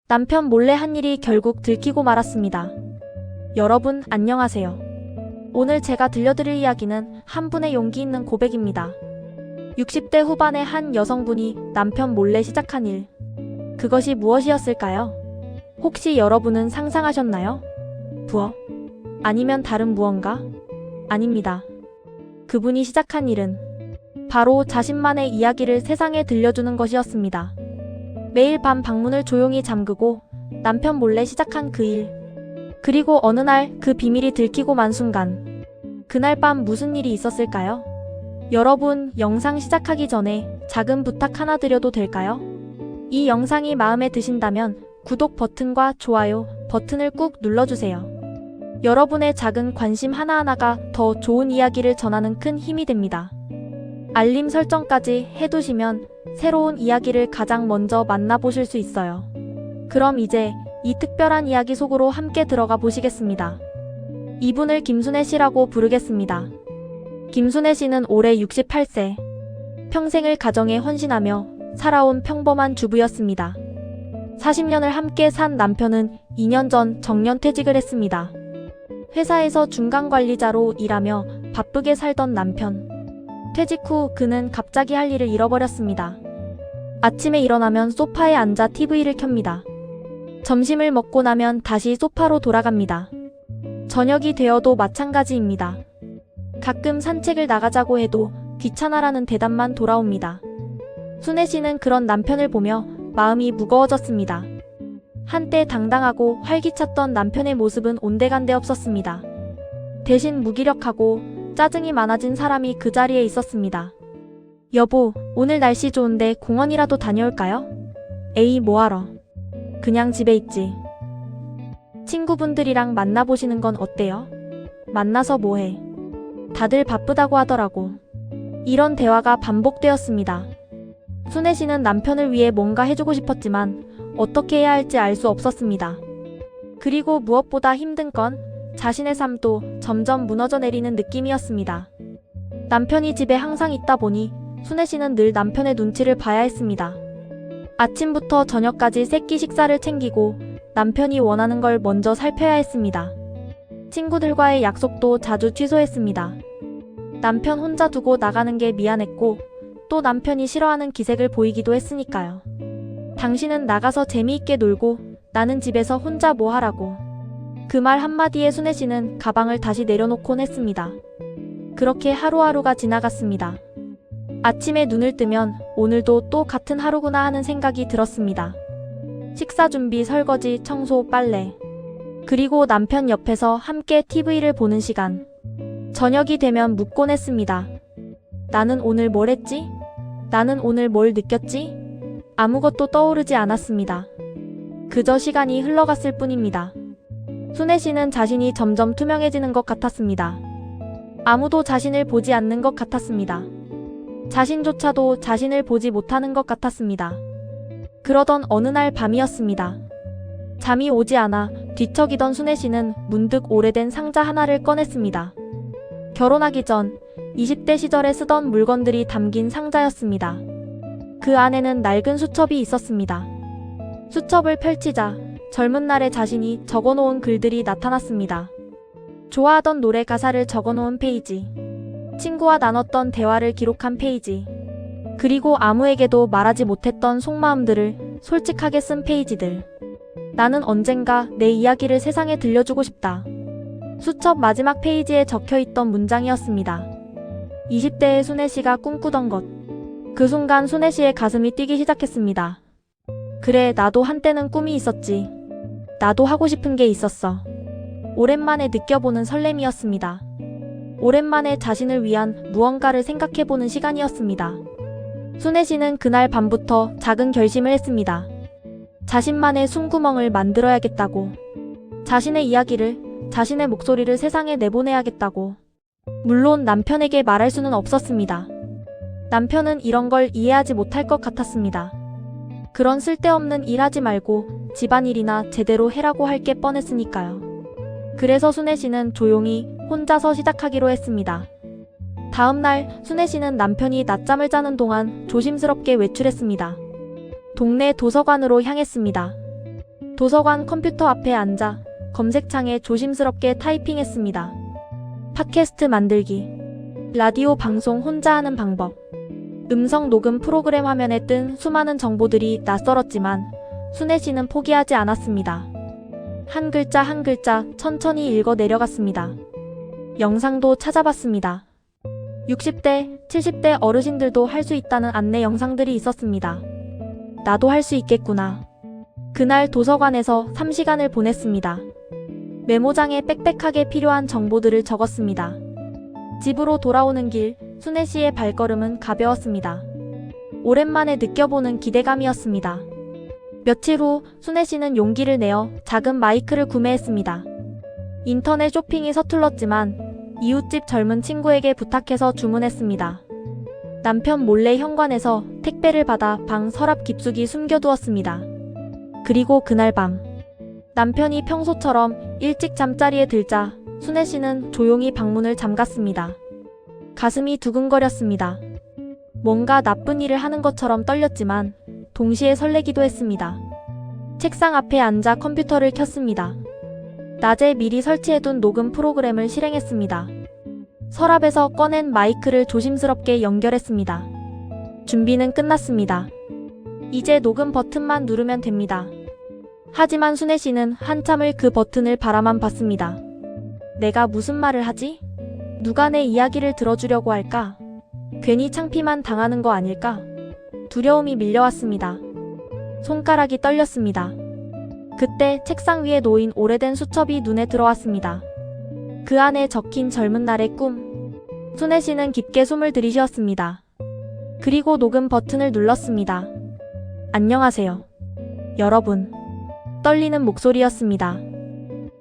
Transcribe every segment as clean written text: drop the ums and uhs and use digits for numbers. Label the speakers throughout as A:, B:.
A: 남편 몰래 한 일이 결국 들키고 말았습니다. 여러분 안녕하세요. 오늘 제가 들려드릴 이야기는 한 분의 용기 있는 고백입니다. 60대 후반의 한 여성분이 남편 몰래 시작한 일. 그것이 무엇이었을까요? 혹시 여러분은 상상하셨나요? 부업? 아니면 다른 무언가? 아닙니다. 그분이 시작한 일은 바로 자신만의 이야기를 세상에 들려주는 것이었습니다. 매일 밤 방문을 조용히 잠그고 남편 몰래 시작한 그 일. 그리고 어느 날 그 비밀이 들키고 만 순간, 그날 밤 무슨 일이 있었을까요? 여러분, 영상 시작하기 전에 작은 부탁 하나 드려도 될까요? 이 영상이 마음에 드신다면 구독 버튼과 좋아요 버튼을 꾹 눌러주세요. 여러분의 작은 관심 하나하나가 더 좋은 이야기를 전하는 큰 힘이 됩니다. 알림 설정까지 해두시면 새로운 이야기를 가장 먼저 만나보실 수 있어요. 그럼 이제 이 특별한 이야기 속으로 함께 들어가 보시겠습니다. 이분을 김순애 씨라고 부르겠습니다. 김순애 씨는 올해 68세. 평생을 가정에 헌신하며 살아온 평범한 주부였습니다. 40년을 함께 산 남편은 2년 전 정년퇴직을 했습니다. 회사에서 중간관리자로 일하며 바쁘게 살던 남편. 퇴직 후 그는 갑자기 할 일을 잃어버렸습니다. 아침에 일어나면 소파에 앉아 TV를 켭니다. 점심을 먹고 나면 다시 소파로 돌아갑니다. 저녁이 되어도 마찬가지입니다. 가끔 산책을 나가자고 해도 귀찮아라는 대답만 돌아옵니다. 순애 씨는 그런 남편을 보며 마음이 무거워졌습니다. 한때 당당하고 활기찼던 남편의 모습은 온데간데 없었습니다. 대신 무기력하고 짜증이 많아진 사람이 그 자리에 있었습니다. 여보, 오늘 날씨 좋은데 공원이라도 다녀올까요? 에이, 뭐하러. 그냥 집에 있지. 친구분들이랑 만나보시는 건 어때요? 만나서 뭐해? 다들 바쁘다고 하더라고. 이런 대화가 반복되었습니다. 순애 씨는 남편을 위해 뭔가 해주고 싶었지만 어떻게 해야 할지 알 수 없었습니다. 그리고 무엇보다 힘든 건 자신의 삶도 점점 무너져 내리는 느낌이었습니다. 남편이 집에 항상 있다 보니 순애 씨는 늘 남편의 눈치를 봐야 했습니다. 아침부터 저녁까지 세끼 식사를 챙기고 남편이 원하는 걸 먼저 살펴야 했습니다. 친구들과의 약속도 자주 취소했습니다. 남편 혼자 두고 나가는 게 미안했고 또 남편이 싫어하는 기색을 보이기도 했으니까요. 당신은 나가서 재미있게 놀고 나는 집에서 혼자 뭐 하라고. 그 말 한마디에 순애 씨는 가방을 다시 내려놓곤 했습니다. 그렇게 하루하루가 지나갔습니다. 아침에 눈을 뜨면 오늘도 또 같은 하루구나 하는 생각이 들었습니다. 식사 준비, 설거지, 청소, 빨래. 그리고 남편 옆에서 함께 TV를 보는 시간. 저녁이 되면 묻곤 했습니다. 나는 오늘 뭘 했지? 나는 오늘 뭘 느꼈지? 아무것도 떠오르지 않았습니다. 그저 시간이 흘러갔을 뿐입니다. 순애 씨는 자신이 점점 투명해지는 것 같았습니다. 아무도 자신을 보지 않는 것 같았습니다. 자신조차도 자신을 보지 못하는 것 같았습니다. 그러던 어느 날 밤이었습니다. 잠이 오지 않아 뒤척이던 순애 씨는 문득 오래된 상자 하나를 꺼냈습니다. 결혼하기 전 20대 시절에 쓰던 물건들이 담긴 상자였습니다. 그 안에는 낡은 수첩이 있었습니다. 수첩을 펼치자 젊은 날의 자신이 적어놓은 글들이 나타났습니다. 좋아하던 노래 가사를 적어놓은 페이지. 친구와 나눴던 대화를 기록한 페이지. 그리고 아무에게도 말하지 못했던 속마음들을 솔직하게 쓴 페이지들. 나는 언젠가 내 이야기를 세상에 들려주고 싶다. 수첩 마지막 페이지에 적혀있던 문장이었습니다. 20대의 순애 씨가 꿈꾸던 것. 그 순간 순애 씨의 가슴이 뛰기 시작했습니다. 그래, 나도 한때는 꿈이 있었지. 나도 하고 싶은 게 있었어. 오랜만에 느껴보는 설렘이었습니다. 오랜만에 자신을 위한 무언가를 생각해보는 시간이었습니다. 순애 씨는 그날 밤부터 작은 결심을 했습니다. 자신만의 숨구멍을 만들어야겠다고. 자신의 이야기를, 자신의 목소리를 세상에 내보내야겠다고. 물론 남편에게 말할 수는 없었습니다. 남편은 이런 걸 이해하지 못할 것 같았습니다. 그런 쓸데없는 일 하지 말고 집안일이나 제대로 해라고 할 게 뻔했으니까요. 그래서 순애 씨는 조용히 혼자서 시작하기로 했습니다. 다음 날 순애 씨는 남편이 낮잠을 자는 동안 조심스럽게 외출했습니다. 동네 도서관으로 향했습니다. 도서관 컴퓨터 앞에 앉아 검색창에 조심스럽게 타이핑했습니다. 팟캐스트 만들기, 라디오 방송 혼자 하는 방법, 음성 녹음 프로그램 화면에 뜬 수많은 정보들이 낯설었지만 순애 씨는 포기하지 않았습니다. 한 글자 한 글자 천천히 읽어 내려갔습니다. 영상도 찾아봤습니다. 60대, 70대 어르신들도 할 수 있다는 안내 영상들이 있었습니다. 나도 할 수 있겠구나. 그날 도서관에서 3시간을 보냈습니다. 메모장에 빽빽하게 필요한 정보들을 적었습니다. 집으로 돌아오는 길, 순애 씨의 발걸음은 가벼웠습니다. 오랜만에 느껴보는 기대감이었습니다. 며칠 후 순애 씨는 용기를 내어 작은 마이크를 구매했습니다. 인터넷 쇼핑이 서툴렀지만 이웃집 젊은 친구에게 부탁해서 주문했습니다. 남편 몰래 현관에서 택배를 받아 방 서랍 깊숙이 숨겨두었습니다. 그리고 그날 밤, 남편이 평소처럼 일찍 잠자리에 들자 순애 씨는 조용히 방문을 잠갔습니다. 가슴이 두근거렸습니다. 뭔가 나쁜 일을 하는 것처럼 떨렸지만 동시에 설레기도 했습니다. 책상 앞에 앉아 컴퓨터를 켰습니다. 낮에 미리 설치해둔 녹음 프로그램을 실행했습니다. 서랍에서 꺼낸 마이크를 조심스럽게 연결했습니다. 준비는 끝났습니다. 이제 녹음 버튼만 누르면 됩니다. 하지만 순애 씨는 한참을 그 버튼을 바라만 봤습니다. 내가 무슨 말을 하지? 누가 내 이야기를 들어주려고 할까? 괜히 창피만 당하는 거 아닐까? 두려움이 밀려왔습니다. 손가락이 떨렸습니다. 그때 책상 위에 놓인 오래된 수첩이 눈에 들어왔습니다. 그 안에 적힌 젊은 날의 꿈. 순애 씨는 깊게 숨을 들이쉬었습니다. 그리고 녹음 버튼을 눌렀습니다. 안녕하세요, 여러분. 떨리는 목소리였습니다.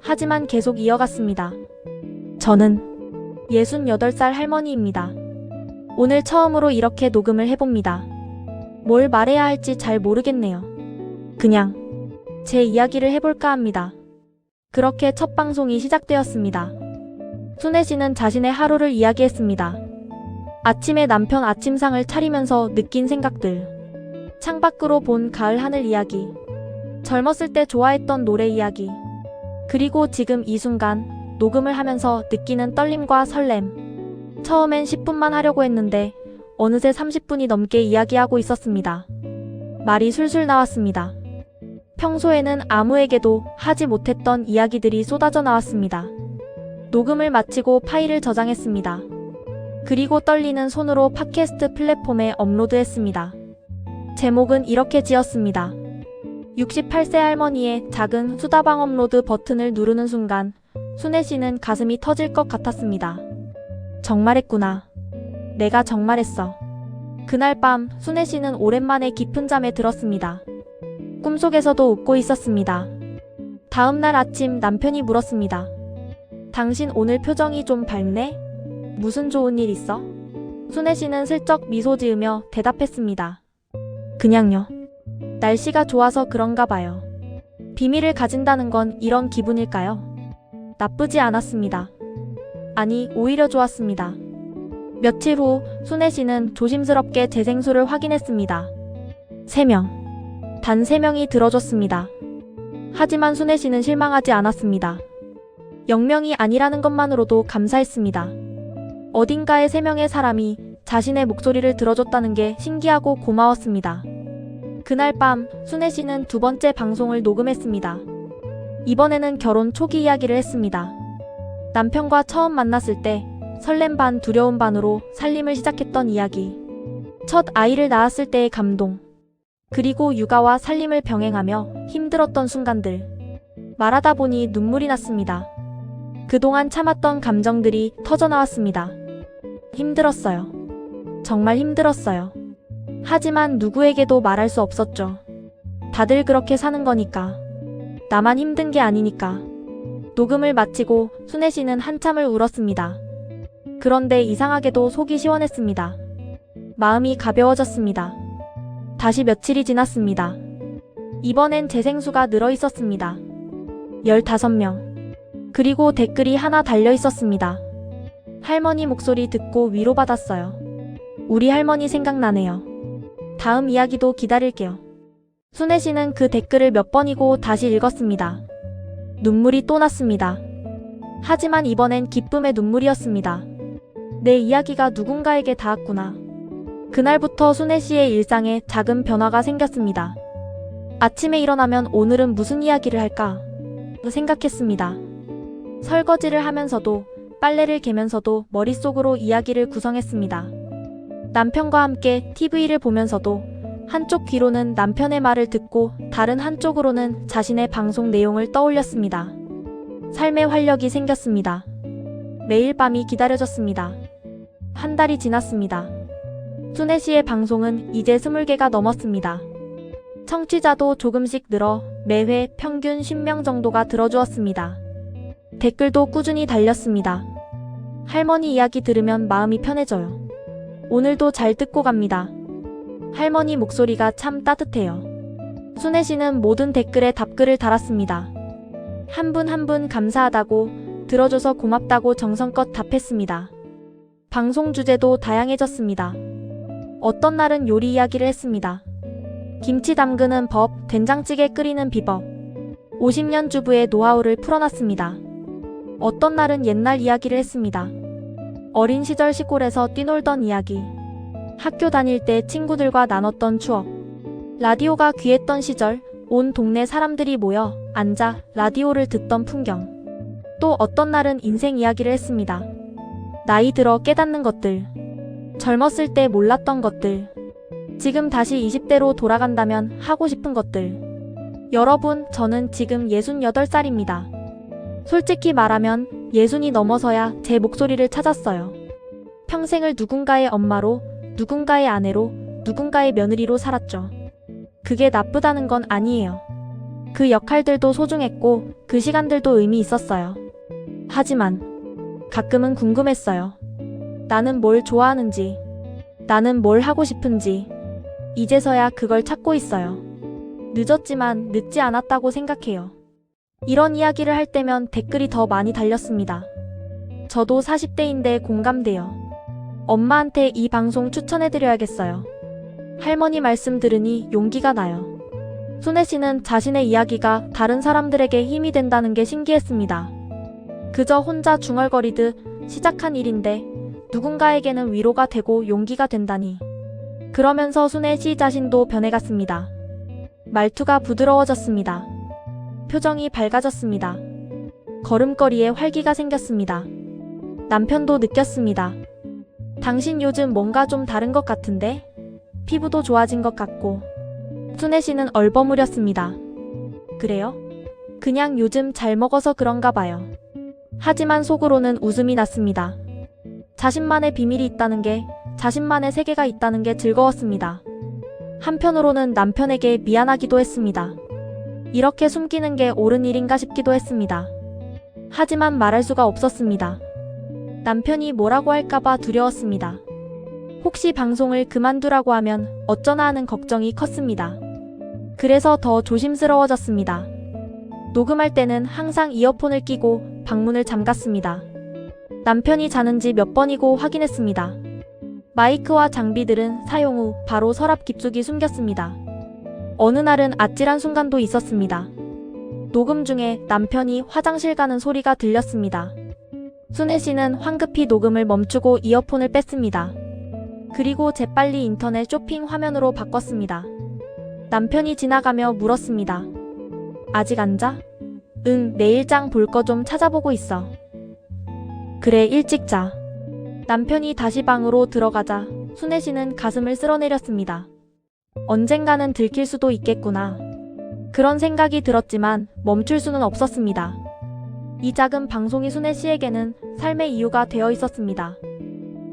A: 하지만 계속 이어갔습니다. 저는 68살 할머니입니다. 오늘 처음으로 이렇게 녹음을 해봅니다. 뭘 말해야 할지 잘 모르겠네요. 그냥 제 이야기를 해볼까 합니다. 그렇게 첫 방송이 시작되었습니다. 순애 씨는 자신의 하루를 이야기했습니다. 아침에 남편 아침상을 차리면서 느낀 생각들, 창밖으로 본 가을 하늘 이야기, 젊었을 때 좋아했던 노래 이야기, 그리고 지금 이 순간 녹음을 하면서 느끼는 떨림과 설렘. 처음엔 10분만 하려고 했는데 어느새 30분이 넘게 이야기하고 있었습니다. 말이 술술 나왔습니다. 평소에는 아무에게도 하지 못했던 이야기들이 쏟아져 나왔습니다. 녹음을 마치고 파일을 저장했습니다. 그리고 떨리는 손으로 팟캐스트 플랫폼에 업로드했습니다. 제목은 이렇게 지었습니다. 68세 할머니의 작은 수다방 업로드 버튼을 누르는 순간 순애 씨는 가슴이 터질 것 같았습니다. 정말했구나. 내가 정말했어. 그날 밤 순애 씨는 오랜만에 깊은 잠에 들었습니다. 꿈속에서도 웃고 있었습니다. 다음날 아침 남편이 물었습니다. 당신 오늘 표정이 좀 밝네? 무슨 좋은 일 있어? 순애 씨는 슬쩍 미소 지으며 대답했습니다. 그냥요. 날씨가 좋아서 그런가 봐요. 비밀을 가진다는 건 이런 기분일까요? 나쁘지 않았습니다. 아니, 오히려 좋았습니다. 며칠 후 순애 씨는 조심스럽게 재생수를 확인했습니다. 3명. 단 3명이 들어줬습니다. 하지만 순애 씨는 실망하지 않았습니다. 0명이 아니라는 것만으로도 감사했습니다. 어딘가에 3명의 사람이 자신의 목소리를 들어줬다는 게 신기하고 고마웠습니다. 그날 밤 순애 씨는 2번째 방송을 녹음했습니다. 이번에는 결혼 초기 이야기를 했습니다. 남편과 처음 만났을 때 설렘 반 두려움 반으로 살림을 시작했던 이야기. 첫 아이를 낳았을 때의 감동. 그리고 육아와 살림을 병행하며 힘들었던 순간들. 말하다 보니 눈물이 났습니다. 그동안 참았던 감정들이 터져나왔습니다. 힘들었어요. 정말 힘들었어요. 하지만 누구에게도 말할 수 없었죠. 다들 그렇게 사는 거니까. 나만 힘든 게 아니니까. 녹음을 마치고 순애 씨는 한참을 울었습니다. 그런데 이상하게도 속이 시원했습니다. 마음이 가벼워졌습니다. 다시 며칠이 지났습니다. 이번엔 재생수가 늘어 있었습니다. 15명. 그리고 댓글이 하나 달려 있었습니다. 할머니 목소리 듣고 위로받았어요. 우리 할머니 생각나네요. 다음 이야기도 기다릴게요. 순애 씨는 그 댓글을 몇 번이고 다시 읽었습니다. 눈물이 또 났습니다. 하지만 이번엔 기쁨의 눈물이었습니다. 내 이야기가 누군가에게 닿았구나. 그날부터 순애 씨의 일상에 작은 변화가 생겼습니다. 아침에 일어나면 오늘은 무슨 이야기를 할까 생각했습니다. 설거지를 하면서도 빨래를 개면서도 머릿속으로 이야기를 구성했습니다. 남편과 함께 TV를 보면서도 한쪽 귀로는 남편의 말을 듣고 다른 한쪽으로는 자신의 방송 내용을 떠올렸습니다. 삶의 활력이 생겼습니다. 매일 밤이 기다려졌습니다. 한 달이 지났습니다. 순애 씨의 방송은 이제 20개가 넘었습니다. 청취자도 조금씩 늘어 매회 평균 10명 정도가 들어주었습니다. 댓글도 꾸준히 달렸습니다. 할머니 이야기 들으면 마음이 편해져요. 오늘도 잘 듣고 갑니다. 할머니 목소리가 참 따뜻해요. 순애 씨는 모든 댓글에 답글을 달았습니다. 한 분 한 분 감사하다고, 들어줘서 고맙다고 정성껏 답했습니다. 방송 주제도 다양해졌습니다. 어떤 날은 요리 이야기를 했습니다. 김치 담그는 법, 된장찌개 끓이는 비법, 50년 주부의 노하우를 풀어놨습니다. 어떤 날은 옛날 이야기를 했습니다. 어린 시절 시골에서 뛰놀던 이야기, 학교 다닐 때 친구들과 나눴던 추억, 라디오가 귀했던 시절 온 동네 사람들이 모여 앉아 라디오를 듣던 풍경, 또 어떤 날은 인생 이야기를 했습니다. 나이 들어 깨닫는 것들, 젊었을 때 몰랐던 것들, 지금 다시 20대로 돌아간다면 하고 싶은 것들. 여러분, 저는 지금 68살입니다. 솔직히 말하면 60이 넘어서야 제 목소리를 찾았어요. 평생을 누군가의 엄마로, 누군가의 아내로, 누군가의 며느리로 살았죠. 그게 나쁘다는 건 아니에요. 그 역할들도 소중했고 그 시간들도 의미 있었어요. 하지만 가끔은 궁금했어요. 나는 뭘 좋아하는지, 나는 뭘 하고 싶은지. 이제서야 그걸 찾고 있어요. 늦었지만 늦지 않았다고 생각해요. 이런 이야기를 할 때면 댓글이 더 많이 달렸습니다. 저도 40대인데 공감돼요. 엄마한테 이 방송 추천해드려야겠어요. 할머니 말씀 들으니 용기가 나요. 순애 씨는 자신의 이야기가 다른 사람들에게 힘이 된다는 게 신기했습니다. 그저 혼자 중얼거리듯 시작한 일인데 누군가에게는 위로가 되고 용기가 된다니. 그러면서 순애 씨 자신도 변해갔습니다. 말투가 부드러워졌습니다. 표정이 밝아졌습니다. 걸음걸이에 활기가 생겼습니다. 남편도 느꼈습니다. 당신 요즘 뭔가 좀 다른 것 같은데? 피부도 좋아진 것 같고. 순애 씨는 얼버무렸습니다. 그래요? 그냥 요즘 잘 먹어서 그런가 봐요. 하지만 속으로는 웃음이 났습니다. 자신만의 비밀이 있다는 게, 자신만의 세계가 있다는 게 즐거웠습니다. 한편으로는 남편에게 미안하기도 했습니다. 이렇게 숨기는 게 옳은 일인가 싶기도 했습니다. 하지만 말할 수가 없었습니다. 남편이 뭐라고 할까봐 두려웠습니다. 혹시 방송을 그만두라고 하면 어쩌나 하는 걱정이 컸습니다. 그래서 더 조심스러워졌습니다. 녹음할 때는 항상 이어폰을 끼고 방문을 잠갔습니다. 남편이 자는지 몇 번이고 확인했습니다. 마이크와 장비들은 사용 후 바로 서랍 깊숙이 숨겼습니다. 어느 날은 아찔한 순간도 있었습니다. 녹음 중에 남편이 화장실 가는 소리가 들렸습니다. 순애 씨는 황급히 녹음을 멈추고 이어폰을 뺐습니다. 그리고 재빨리 인터넷 쇼핑 화면으로 바꿨습니다. 남편이 지나가며 물었습니다. 아직 안 자? 응, 내일장 볼 거 좀 찾아보고 있어. 그래, 일찍 자. 남편이 다시 방으로 들어가자 순애 씨는 가슴을 쓸어내렸습니다. 언젠가는 들킬 수도 있겠구나. 그런 생각이 들었지만 멈출 수는 없었습니다. 이 작은 방송이 순애 씨에게는 삶의 이유가 되어 있었습니다.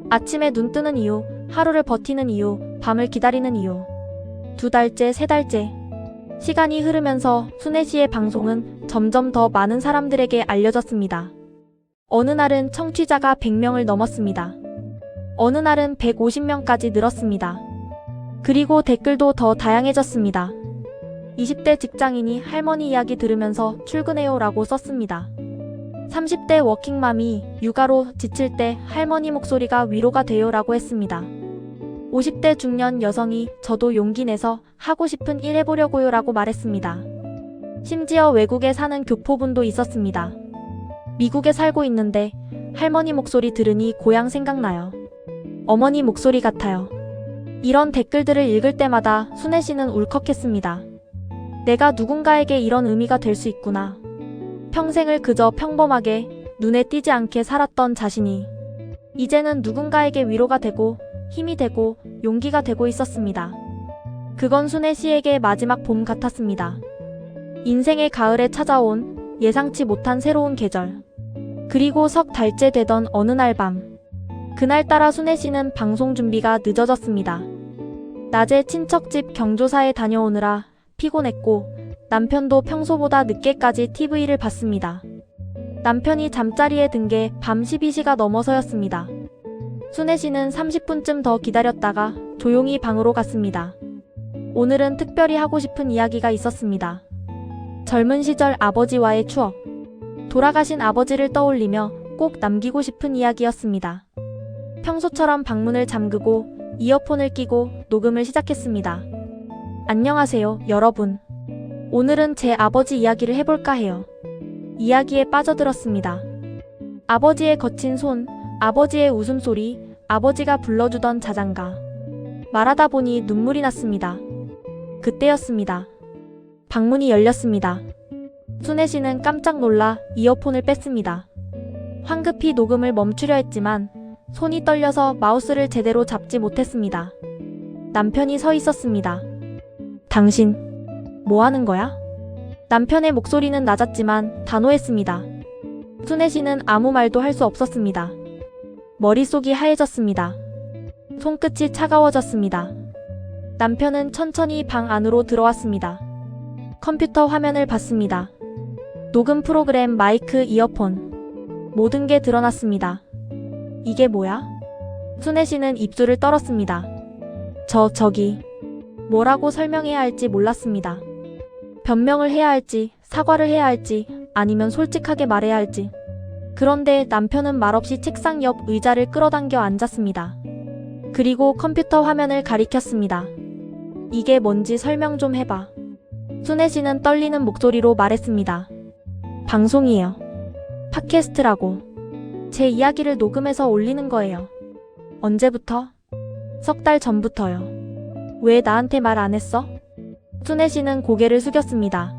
A: 아침에 눈 뜨는 이유, 하루를 버티는 이유, 밤을 기다리는 이유. 2달째, 3달째. 시간이 흐르면서 순애 씨의 방송은 점점 더 많은 사람들에게 알려졌습니다. 어느 날은 청취자가 100명을 넘었습니다. 어느 날은 150명까지 늘었습니다. 그리고 댓글도 더 다양해졌습니다. 20대 직장인이 할머니 이야기 들으면서 출근해요 라고 썼습니다. 30대 워킹맘이 육아로 지칠 때 할머니 목소리가 위로가 돼요 라고 했습니다. 50대 중년 여성이 저도 용기 내서 하고 싶은 일 해보려고요 라고 말했습니다. 심지어 외국에 사는 교포분도 있었습니다. 미국에 살고 있는데 할머니 목소리 들으니 고향 생각나요. 어머니 목소리 같아요. 이런 댓글들을 읽을 때마다 순애 씨는 울컥했습니다. 내가 누군가에게 이런 의미가 될 수 있구나. 평생을 그저 평범하게 눈에 띄지 않게 살았던 자신이 이제는 누군가에게 위로가 되고 힘이 되고 용기가 되고 있었습니다. 그건 순애 씨에게 마지막 봄 같았습니다. 인생의 가을에 찾아온 예상치 못한 새로운 계절. 그리고 석 달째 되던 어느 날 밤. 그날따라 순애 씨는 방송 준비가 늦어졌습니다. 낮에 친척집 경조사에 다녀오느라 피곤했고 남편도 평소보다 늦게까지 TV를 봤습니다. 남편이 잠자리에 든 게 밤 12시가 넘어서였습니다. 순애 씨는 30분쯤 더 기다렸다가 조용히 방으로 갔습니다. 오늘은 특별히 하고 싶은 이야기가 있었습니다. 젊은 시절 아버지와의 추억. 돌아가신 아버지를 떠올리며 꼭 남기고 싶은 이야기였습니다. 평소처럼 방문을 잠그고 이어폰을 끼고 녹음을 시작했습니다. 안녕하세요, 여러분. 오늘은 제 아버지 이야기를 해볼까 해요. 이야기에 빠져들었습니다. 아버지의 거친 손, 아버지의 웃음소리, 아버지가 불러주던 자장가. 말하다 보니 눈물이 났습니다. 그때였습니다. 방문이 열렸습니다. 순애 씨는 깜짝 놀라 이어폰을 뺐습니다. 황급히 녹음을 멈추려 했지만 손이 떨려서 마우스를 제대로 잡지 못했습니다. 남편이 서 있었습니다. 당신, 뭐 하는 거야? 남편의 목소리는 낮았지만 단호했습니다. 순애 씨는 아무 말도 할 수 없었습니다. 머릿속이 하얘졌습니다. 손끝이 차가워졌습니다. 남편은 천천히 방 안으로 들어왔습니다. 컴퓨터 화면을 봤습니다. 녹음 프로그램, 마이크, 이어폰. 모든 게 드러났습니다. 이게 뭐야? 순애 씨는 입술을 떨었습니다. 저기. 뭐라고 설명해야 할지 몰랐습니다. 변명을 해야 할지, 사과를 해야 할지, 아니면 솔직하게 말해야 할지. 그런데 남편은 말없이 책상 옆 의자를 끌어당겨 앉았습니다. 그리고 컴퓨터 화면을 가리켰습니다. 이게 뭔지 설명 좀 해봐. 순애 씨는 떨리는 목소리로 말했습니다. 방송이에요. 팟캐스트라고. 제 이야기를 녹음해서 올리는 거예요. 언제부터? 석 달 전부터요. 왜 나한테 말 안 했어? 순애 씨는 고개를 숙였습니다.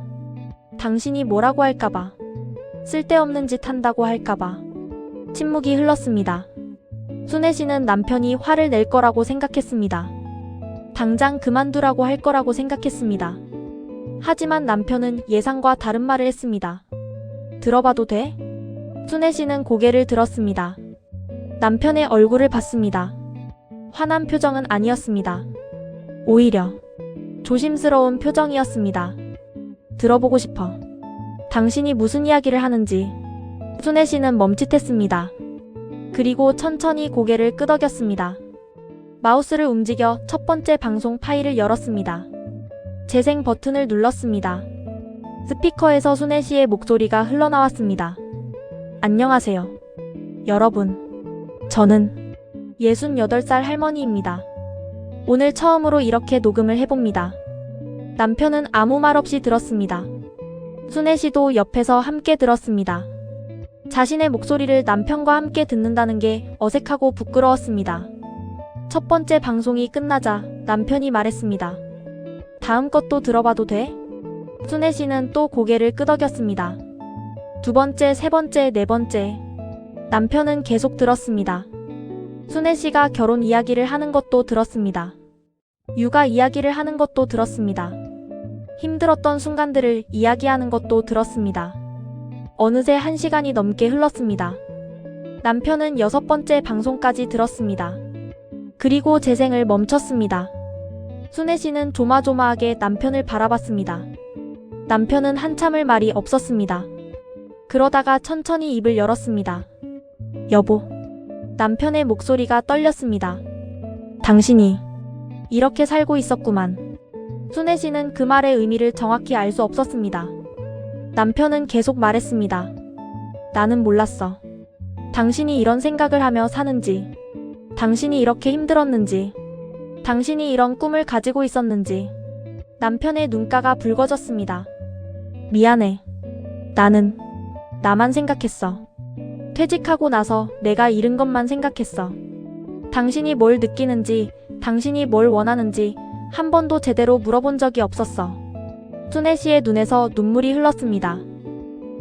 A: 당신이 뭐라고 할까봐. 쓸데없는 짓 한다고 할까봐. 침묵이 흘렀습니다. 순애 씨는 남편이 화를 낼 거라고 생각했습니다. 당장 그만두라고 할 거라고 생각했습니다. 하지만 남편은 예상과 다른 말을 했습니다. 들어봐도 돼? 순애 씨는 고개를 들었습니다. 남편의 얼굴을 봤습니다. 화난 표정은 아니었습니다. 오히려 조심스러운 표정이었습니다. 들어보고 싶어. 당신이 무슨 이야기를 하는지. 순애 씨는 멈칫했습니다. 그리고 천천히 고개를 끄덕였습니다. 마우스를 움직여 첫 번째 방송 파일을 열었습니다. 재생 버튼을 눌렀습니다. 스피커에서 순애 씨의 목소리가 흘러나왔습니다. 안녕하세요. 여러분. 저는 68살 할머니입니다. 오늘 처음으로 이렇게 녹음을 해봅니다. 남편은 아무 말 없이 들었습니다. 순애 씨도 옆에서 함께 들었습니다. 자신의 목소리를 남편과 함께 듣는다는 게 어색하고 부끄러웠습니다. 첫 번째 방송이 끝나자 남편이 말했습니다. 다음 것도 들어봐도 돼? 순애 씨는 또 고개를 끄덕였습니다. 두 번째, 세 번째, 네 번째. 남편은 계속 들었습니다. 순애 씨가 결혼 이야기를 하는 것도 들었습니다. 육아 이야기를 하는 것도 들었습니다. 힘들었던 순간들을 이야기하는 것도 들었습니다. 어느새 1시간이 넘게 흘렀습니다. 남편은 6번째 방송까지 들었습니다. 그리고 재생을 멈췄습니다. 순애 씨는 조마조마하게 남편을 바라봤습니다. 남편은 한참을 말이 없었습니다. 그러다가 천천히 입을 열었습니다. 여보. 남편의 목소리가 떨렸습니다. 당신이 이렇게 살고 있었구만. 순애 씨는 그 말의 의미를 정확히 알 수 없었습니다. 남편은 계속 말했습니다. 나는 몰랐어. 당신이 이런 생각을 하며 사는지, 당신이 이렇게 힘들었는지. 당신이 이런 꿈을 가지고 있었는지. 남편의 눈가가 붉어졌습니다. 미안해. 나는 나만 생각했어. 퇴직하고 나서 내가 잃은 것만 생각했어. 당신이 뭘 느끼는지, 당신이 뭘 원하는지 한 번도 제대로 물어본 적이 없었어. 순애 씨의 눈에서 눈물이 흘렀습니다.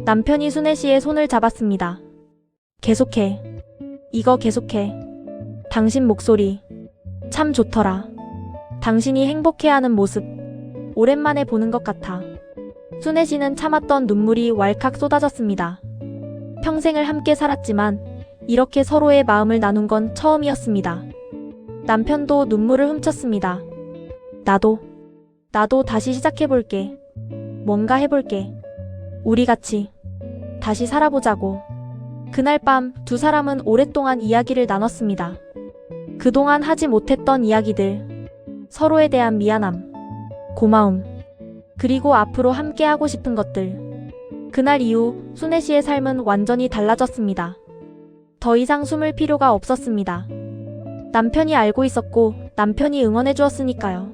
A: 남편이 순애 씨의 손을 잡았습니다. 계속해. 이거 계속해. 당신 목소리 참 좋더라. 당신이 행복해하는 모습 오랜만에 보는 것 같아. 순애 씨는 참았던 눈물이 왈칵 쏟아졌습니다. 평생을 함께 살았지만 이렇게 서로의 마음을 나눈 건 처음이었습니다. 남편도 눈물을 훔쳤습니다. 나도 다시 시작해볼게. 뭔가 해볼게. 우리 같이 다시 살아보자고. 그날 밤 두 사람은 오랫동안 이야기를 나눴습니다. 그동안 하지 못했던 이야기들, 서로에 대한 미안함, 고마움, 그리고 앞으로 함께하고 싶은 것들. 그날 이후 순애 씨의 삶은 완전히 달라졌습니다. 더 이상 숨을 필요가 없었습니다. 남편이 알고 있었고 남편이 응원해 주었으니까요.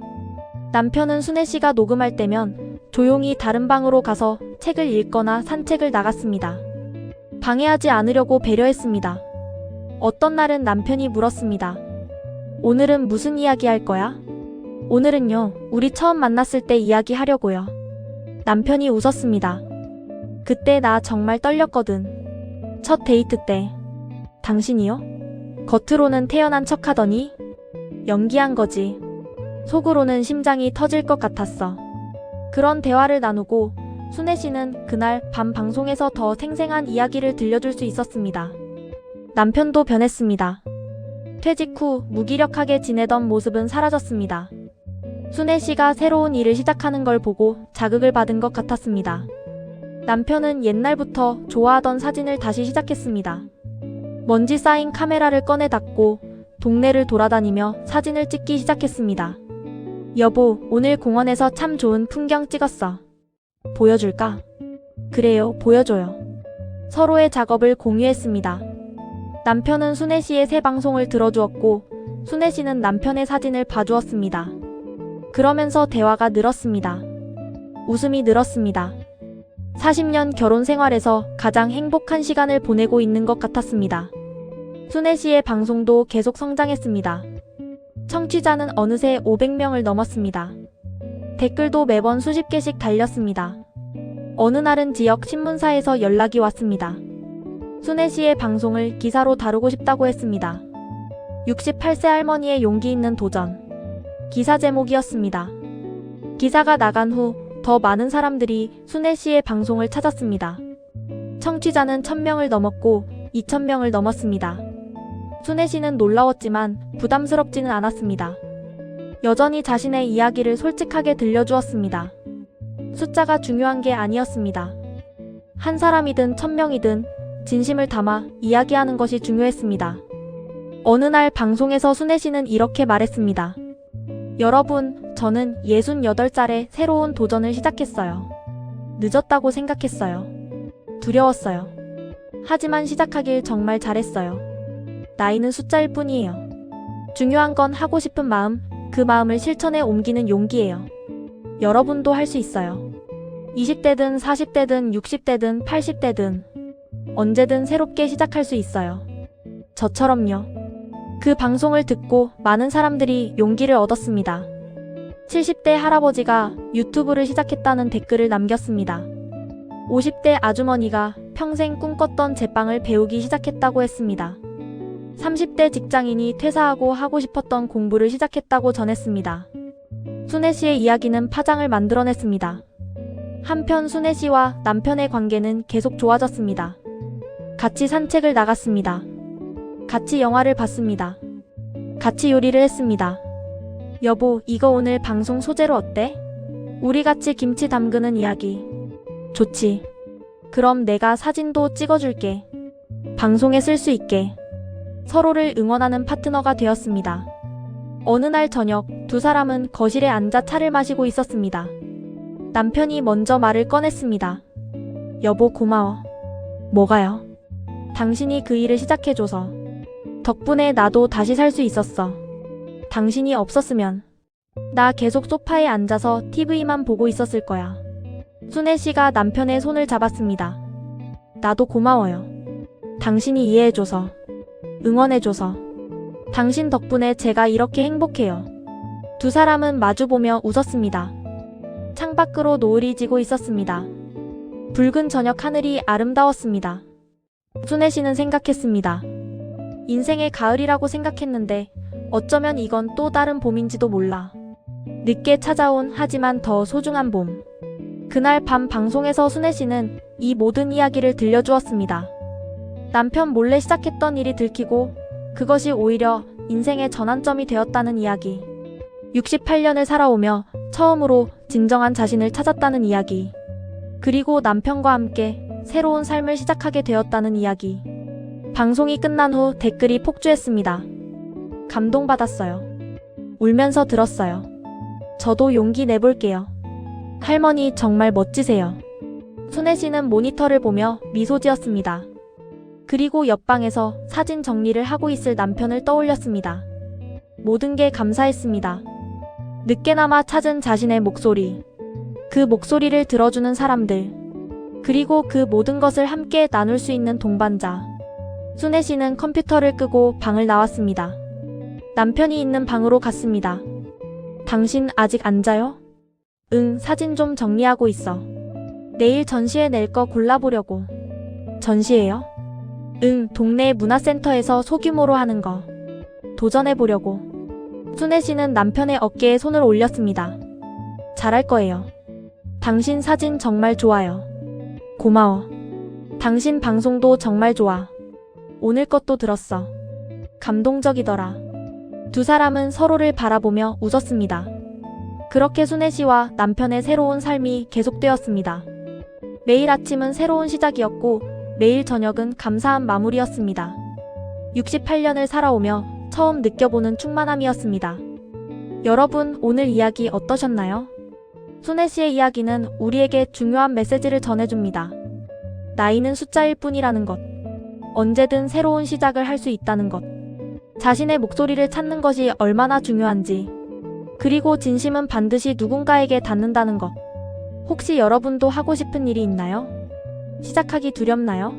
A: 남편은 순애 씨가 녹음할 때면 조용히 다른 방으로 가서 책을 읽거나 산책을 나갔습니다. 방해하지 않으려고 배려했습니다. 어떤 날은 남편이 물었습니다. 오늘은 무슨 이야기 할 거야? 오늘은요, 우리 처음 만났을 때 이야기하려고요. 남편이 웃었습니다. 그때 나 정말 떨렸거든. 첫 데이트 때. 당신이요? 겉으로는 태연한 척 하더니 연기한 거지. 속으로는 심장이 터질 것 같았어. 그런 대화를 나누고 순애 씨는 그날 밤 방송에서 더 생생한 이야기를 들려줄 수 있었습니다. 남편도 변했습니다. 퇴직 후 무기력하게 지내던 모습은 사라졌습니다. 순애 씨가 새로운 일을 시작하는 걸 보고 자극을 받은 것 같았습니다. 남편은 옛날부터 좋아하던 사진을 다시 시작했습니다. 먼지 쌓인 카메라를 꺼내 닫고 동네를 돌아다니며 사진을 찍기 시작했습니다. 여보, 오늘 공원에서 참 좋은 풍경 찍었어. 보여줄까? 그래요, 보여줘요. 서로의 작업을 공유했습니다. 남편은 순애 씨의 새 방송을 들어주었고 순애 씨는 남편의 사진을 봐주었습니다. 그러면서 대화가 늘었습니다. 웃음이 늘었습니다. 40년 결혼 생활에서 가장 행복한 시간을 보내고 있는 것 같았습니다. 순애 씨의 방송도 계속 성장했습니다. 청취자는 어느새 500명을 넘었습니다. 댓글도 매번 수십 개씩 달렸습니다. 어느 날은 지역 신문사에서 연락이 왔습니다. 순애 씨의 방송을 기사로 다루고 싶다고 했습니다. 68세 할머니의 용기 있는 도전. 기사 제목이었습니다. 기사가 나간 후 더 많은 사람들이 순애 씨의 방송을 찾았습니다. 청취자는 1000명을 넘었고 2000명을 넘었습니다. 순애 씨는 놀라웠지만 부담스럽지는 않았습니다. 여전히 자신의 이야기를 솔직하게 들려주었습니다. 숫자가 중요한 게 아니었습니다. 한 사람이든 1000명이든 진심을 담아 이야기하는 것이 중요했습니다. 어느 날 방송에서 순애 씨는 이렇게 말했습니다. 여러분, 저는 68살에 새로운 도전을 시작했어요. 늦었다고 생각했어요. 두려웠어요. 하지만 시작하길 정말 잘했어요. 나이는 숫자일 뿐이에요. 중요한 건 하고 싶은 마음, 그 마음을 실천에 옮기는 용기예요. 여러분도 할 수 있어요. 20대든 40대든 60대든 80대든 언제든 새롭게 시작할 수 있어요. 저처럼요. 그 방송을 듣고 많은 사람들이 용기를 얻었습니다. 70대 할아버지가 유튜브를 시작했다는 댓글을 남겼습니다. 50대 아주머니가 평생 꿈꿨던 제빵을 배우기 시작했다고 했습니다. 30대 직장인이 퇴사하고 하고 싶었던 공부를 시작했다고 전했습니다. 순애 씨의 이야기는 파장을 만들어냈습니다. 한편 순애 씨와 남편의 관계는 계속 좋아졌습니다. 같이 산책을 나갔습니다. 같이 영화를 봤습니다. 같이 요리를 했습니다. 여보, 이거 오늘 방송 소재로 어때? 우리 같이 김치 담그는 이야기. 좋지. 그럼 내가 사진도 찍어줄게. 방송에 쓸 수 있게. 서로를 응원하는 파트너가 되었습니다. 어느 날 저녁 두 사람은 거실에 앉아 차를 마시고 있었습니다. 남편이 먼저 말을 꺼냈습니다. 여보, 고마워. 뭐가요? 당신이 그 일을 시작해줘서. 덕분에 나도 다시 살 수 있었어. 당신이 없었으면 나 계속 소파에 앉아서 TV만 보고 있었을 거야. 순애 씨가 남편의 손을 잡았습니다. 나도 고마워요. 당신이 이해해줘서, 응원해줘서. 당신 덕분에 제가 이렇게 행복해요. 두 사람은 마주보며 웃었습니다. 창밖으로 노을이 지고 있었습니다. 붉은 저녁 하늘이 아름다웠습니다. 순애 씨는 생각했습니다. 인생의 가을이라고 생각했는데 어쩌면 이건 또 다른 봄인지도 몰라. 늦게 찾아온 하지만 더 소중한 봄. 그날 밤 방송에서 순애 씨는 이 모든 이야기를 들려주었습니다. 남편 몰래 시작했던 일이 들키고 그것이 오히려 인생의 전환점이 되었다는 이야기. 68년을 살아오며 처음으로 진정한 자신을 찾았다는 이야기. 그리고 남편과 함께 새로운 삶을 시작하게 되었다는 이야기. 방송이 끝난 후 댓글이 폭주했습니다. 감동받았어요. 울면서 들었어요. 저도 용기 내볼게요. 할머니 정말 멋지세요. 순애 씨는 모니터를 보며 미소 지었습니다. 그리고 옆방에서 사진 정리를 하고 있을 남편을 떠올렸습니다. 모든 게 감사했습니다. 늦게나마 찾은 자신의 목소리. 그 목소리를 들어주는 사람들. 그리고 그 모든 것을 함께 나눌 수 있는 동반자. 순애 씨는 컴퓨터를 끄고 방을 나왔습니다. 남편이 있는 방으로 갔습니다. 당신 아직 안 자요? 응, 사진 좀 정리하고 있어. 내일 전시회 낼 거 골라보려고. 전시회요? 응, 동네 문화센터에서 소규모로 하는 거. 도전해보려고. 순애 씨는 남편의 어깨에 손을 올렸습니다. 잘할 거예요. 당신 사진 정말 좋아요. 고마워. 당신 방송도 정말 좋아. 오늘 것도 들었어. 감동적이더라. 두 사람은 서로를 바라보며 웃었습니다. 그렇게 순애 씨와 남편의 새로운 삶이 계속되었습니다. 매일 아침은 새로운 시작이었고 매일 저녁은 감사한 마무리였습니다. 68년을 살아오며 처음 느껴보는 충만함이었습니다. 여러분, 오늘 이야기 어떠셨나요? 순애 씨의 이야기는 우리에게 중요한 메시지를 전해줍니다. 나이는 숫자일 뿐이라는 것. 언제든 새로운 시작을 할 수 있다는 것. 자신의 목소리를 찾는 것이 얼마나 중요한지. 그리고 진심은 반드시 누군가에게 닿는다는 것. 혹시 여러분도 하고 싶은 일이 있나요? 시작하기 두렵나요?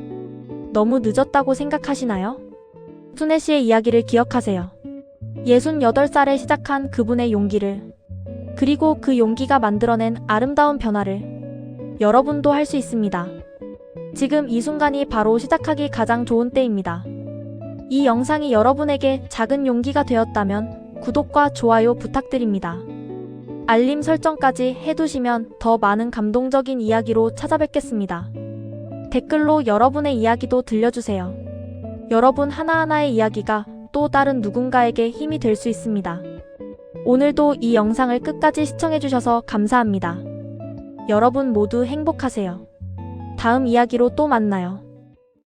A: 너무 늦었다고 생각하시나요? 순애 씨의 이야기를 기억하세요. 68살에 시작한 그분의 용기를. 그리고 그 용기가 만들어낸 아름다운 변화를. 여러분도 할 수 있습니다. 지금 이 순간이 바로 시작하기 가장 좋은 때입니다. 이 영상이 여러분에게 작은 용기가 되었다면 구독과 좋아요 부탁드립니다. 알림 설정까지 해두시면 더 많은 감동적인 이야기로 찾아뵙겠습니다. 댓글로 여러분의 이야기도 들려주세요. 여러분 하나하나의 이야기가 또 다른 누군가에게 힘이 될 수 있습니다. 오늘도 이 영상을 끝까지 시청해주셔서 감사합니다. 여러분 모두 행복하세요. 다음 이야기로 또 만나요.